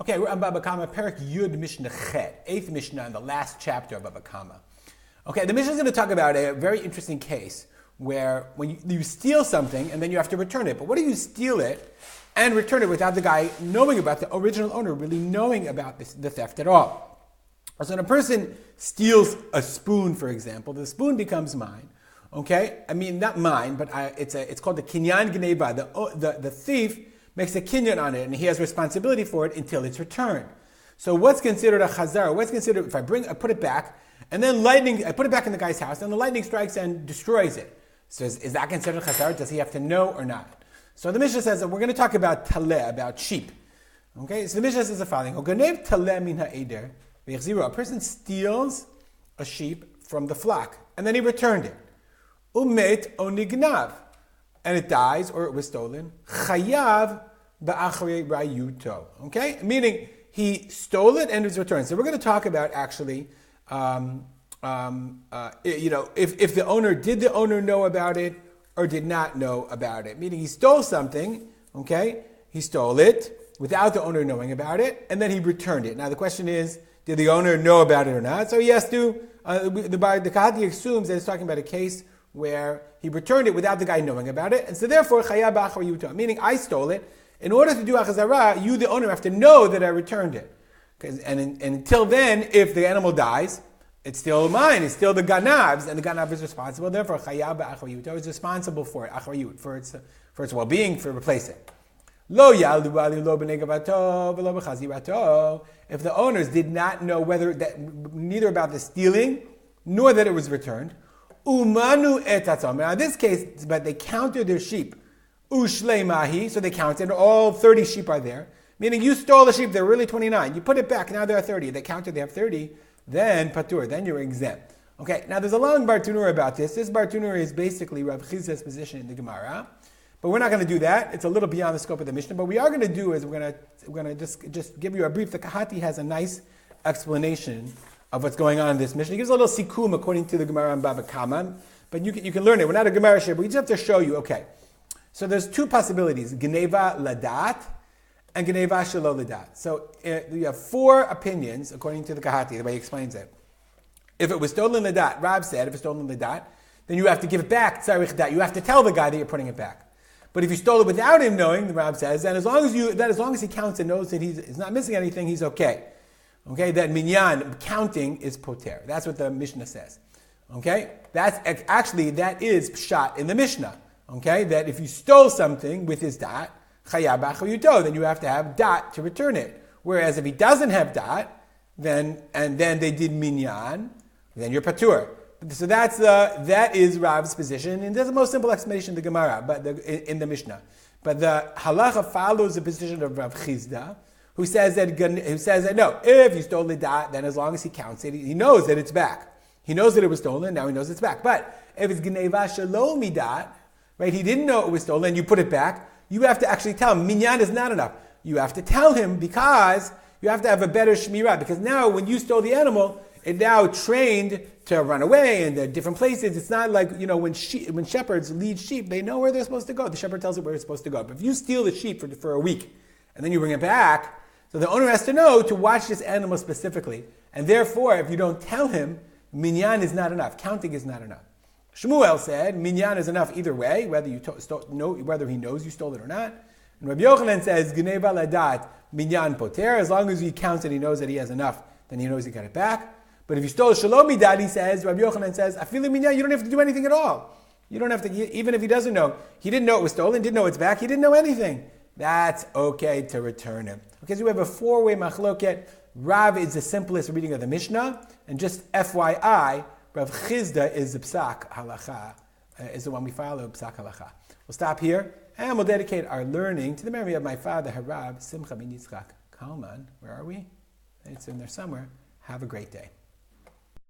Okay, we're on Baba Kama, Perik Yud Mishnah Chet, 8th Mishnah in the last chapter of Baba Kama. Okay, the Mishnah is going to talk about a very interesting case where when you steal something and then you have to return it. But what do you steal it and return it without the guy knowing about the original owner, really knowing about the theft at all? So when a person steals a spoon, for example, the spoon becomes mine. Okay, I mean not mine, but it's called the kinyan gneva. The thief makes a kinyan on it, and he has responsibility for it until it's returned. So what's considered a chazar? What's considered if I put it back, and then I put it back in the guy's house, and the lightning strikes and destroys it? So is that considered chazar? Does he have to know or not? So the Mishnah says that we're going to talk about taleh, about sheep. Okay, so the Mishnah says the following: Oganev taleh min ha'eder v'yachziru. A person steals a sheep from the flock, and then he returned it. Umet onignav. And it dies, or it was stolen. Chayav ba'achrei rayuto. Okay? Meaning, he stole it and it was returned. So we're going to talk about actually, if the owner, did the owner know about it or did not know about it? Meaning he stole something, okay? He stole it without the owner knowing about it, and then he returned it. Now the question is, did the owner know about it or not? So he has to, the Kahati assumes that it's talking about a case where he returned it without the guy knowing about it, and so therefore, chayab b'achar yuto, meaning I stole it. In order to do achazara, you, the owner, have to know that I returned it. And until then, if the animal dies, it's still mine, it's still the ganav's, and the ganav is responsible. Therefore, chayab b'achar yuto is responsible for it, achar yut, for its well-being, for replacing it. Lo yaldu bali lo b'negavato v'lo b'chazirato. If the owners did not know neither about the stealing nor that it was returned, Umanu etatzom. Now in this case, but they counted their sheep. Ushlei mahi, so they counted, all 30 sheep are there. Meaning you stole the sheep, there were really 29. You put it back, now there are 30. They counted, they have 30. Then patur, then you're exempt. Okay, now there's a long bartunur about this. This bartunur is basically Rav Chizda's position in the Gemara. But we're not going to do that. It's a little beyond the scope of the Mishnah. But what we are going to do is we're going to just give you a brief. The Kahati has a nice explanation of what's going on in this Mishnah. He gives a little sikum according to the Gemara and Baba Kama, but you can learn it. We're not a Gemara share, but we just have to show you. Okay, so there's two possibilities: Geneva ladat and Geneva shelo ladat. So you have four opinions according to the Kahati, the way he explains it. If it was stolen ladat, Rav said, if it's stolen ladat, then you have to give it back tzarich dat. You have to tell the guy that you're putting it back. But if you stole it without him knowing, the Rav says, then as long as he counts and knows that he's not missing anything, he's okay. Okay, that minyan, counting, is poter. That's what the Mishnah says. Okay, that is pshat in the Mishnah. Okay, that if you stole something with his dat, chayab b'achar yuto, then you have to have dat to return it. Whereas if he doesn't have dat, then they did minyan, then you're patur. So that is Rav's position, and there's the most simple explanation in the Gemara, but in the Mishnah. But the halacha follows the position of Rav Chizda, who says that no, if you stole the dat, then as long as he counts it, he knows that it's back. He knows that it was stolen, now he knows it's back. But if it's gneva shelo midat, right, he didn't know it was stolen, and you put it back, you have to actually tell him, minyan is not enough. You have to tell him because you have to have a better shmirah, because now when you stole the animal, it now trained to run away in the different places. It's not like, when shepherds lead sheep, they know where they're supposed to go. The shepherd tells it where it's supposed to go. But if you steal the sheep for a week, and then you bring it back, so the owner has to know to watch this animal specifically. And therefore, if you don't tell him, minyan is not enough. Counting is not enough. Shmuel said, minyan is enough either way, whether whether he knows you stole it or not. And Rabbi Yochanan says, gneva ladat, minyan poter. As long as he counts and he knows that he has enough, then he knows he got it back. But if you stole shalom midat, he says, Rabbi Yochanan says, afilu minyan, you don't have to do anything at all. You don't have to, even if he doesn't know. He didn't know it was stolen, didn't know it's back, he didn't know anything. That's okay to return it. Okay, so we have a four-way machloket. Rav is the simplest reading of the Mishnah, and just FYI, Rav Chizda is the psak halacha, is the one we follow, psak halacha. We'll stop here, and we'll dedicate our learning to the memory of my father, Harav Simcha ben Yitzchak Kalman. Where are we? It's in there somewhere. Have a great day.